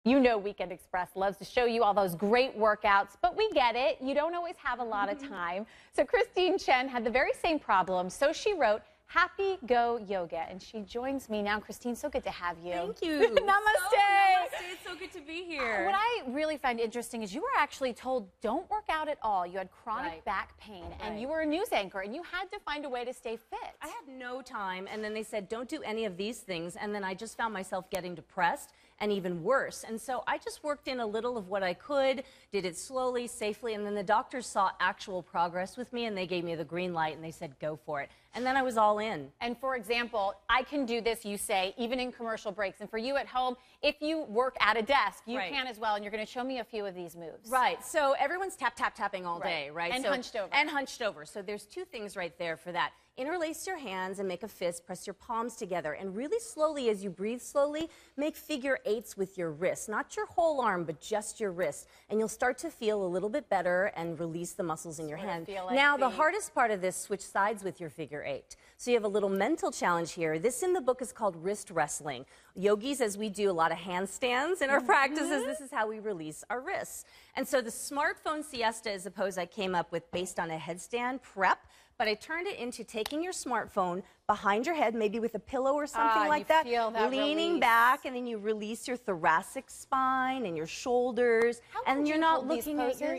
You know Weekend Express loves to show you all those great workouts, but we get it. You don't always have a lot of time. So Christine Chen had the very same problem, so she wrote Happy Go Yoga, and she joins me now. Christine, so good to have you. Thank you. Namaste. Namaste. It's so good to be here. What I really find interesting is you were actually told don't work out at all. You had chronic back pain, and you were a news anchor, and you had to find a way to stay fit. I had no time, and then they said don't do any of these things, and then I just found myself getting depressed and even worse. And so I just worked in a little of what I could, did it slowly, safely, and then the doctors saw actual progress with me, and they gave me the green light, and they said go for it. And then I was all in. And for example, I can do this, you say, even in commercial breaks. And for you at home, if you work at a desk, you can as well. And you're going to show me a few of these moves. Right. So everyone's tapping all day, right? And so, hunched over. And hunched over. So there's two things right there for that. Interlace your hands and make a fist. Press your palms together. And really slowly, as you breathe slowly, make figure eights with your wrists. Not your whole arm, but just your wrist. And you'll start to feel a little bit better and release the muscles in your hand. Like now, the hardest part of this, switch sides with your figure eight. So you have a little mental challenge here. This in the book is called wrist wrestling. Yogis, as we do a lot of handstands in our practices, this is how we release our wrists. And so the smartphone Siesta is a pose I came up with based on a headstand prep. But I turned it into taking your smartphone behind your head, maybe with a pillow or something like that, leaning back, and then you release your thoracic spine and your shoulders, and you're not looking at your...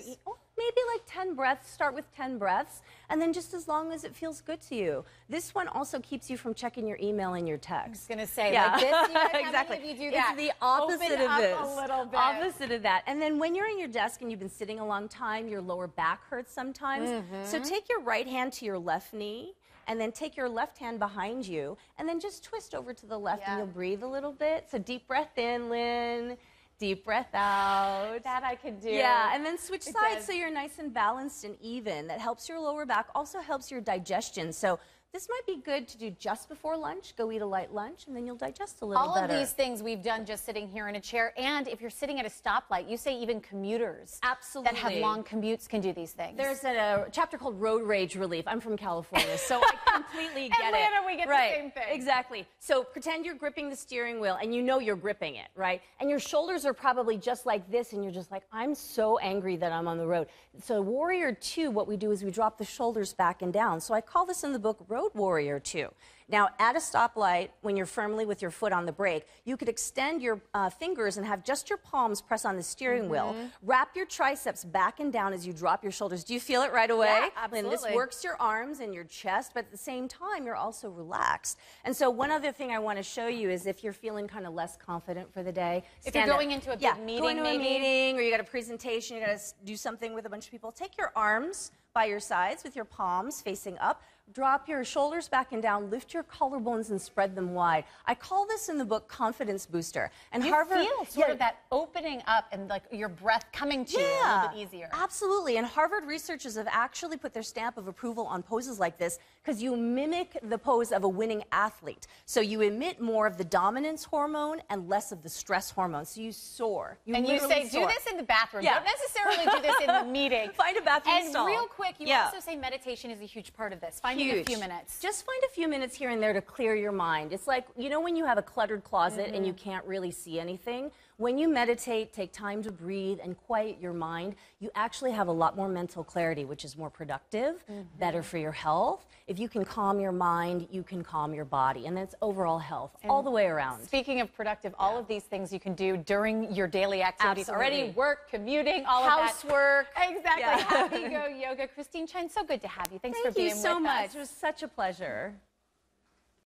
Maybe like 10 breaths. Start with 10 breaths, and then just as long as it feels good to you. This one also keeps you from checking your email and your text. I was going to say, like this, you guys, exactly. How many of you do that? It's the opposite of this. A little bit. Opposite of that. And then when you're in your desk and you've been sitting a long time, your lower back hurts sometimes. So take your right hand to your left knee, and then take your left hand behind you, and then just twist over to the left, and you'll breathe a little bit. So deep breath in, Lynn. Deep breath out. That I could do. Yeah, and then switch sides so you're nice and balanced and even. That helps your lower back, also helps your digestion. So this might be good to do just before lunch. Go eat a light lunch, and then you'll digest a little better. All of these things we've done just sitting here in a chair, and if you're sitting at a stoplight, you say even commuters that have long commutes can do these things. There's a chapter called Road Rage Relief. I'm from California, so I completely get it. And we get the same thing. Exactly. So pretend you're gripping the steering wheel, and you know you're gripping it, right? And your shoulders are probably just like this, and you're just like, I'm so angry that I'm on the road. So Warrior 2, what we do is we drop the shoulders back and down. So I call this in the book Road Warrior 2. Now, at a stoplight, when you're firmly with your foot on the brake, you could extend your fingers and have just your palms press on the steering wheel. Wrap your triceps back and down as you drop your shoulders. Do you feel it right away? Yeah, absolutely. And this works your arms and your chest, but at the same time, you're also relaxed. And so one other thing I want to show you is if you're feeling kind of less confident for the day. If you're going into a big meeting, going to a meeting, or you got a presentation, you got to do something with a bunch of people, take your arms by your sides with your palms facing up. Drop your shoulders back and down, lift your collarbones and spread them wide. I call this in the book Confidence Booster. And you Harvard feel sort of that opening up and like your breath coming to you a little bit easier. Absolutely. And Harvard researchers have actually put their stamp of approval on poses like this because you mimic the pose of a winning athlete. So you emit more of the dominance hormone and less of the stress hormone. So you soar. You say, do this in the bathroom. Don't necessarily do this in the meeting. Find a bathroom stall. And real quick, you also say meditation is a huge part of this. Find a few minutes. Just find a few minutes here and there to clear your mind. It's like, you know when you have a cluttered closet and you can't really see anything? When you meditate, take time to breathe and quiet your mind, you actually have a lot more mental clarity, which is more productive, better for your health. If you can calm your mind, you can calm your body. And that's overall health all the way around. Speaking of productive, all of these things you can do during your daily activities already, work, commuting, all of that. Housework. Exactly. Happy Go Yoga. Christine Chen, so good to have you. Thanks for being with us. Thank you so much. It was such a pleasure.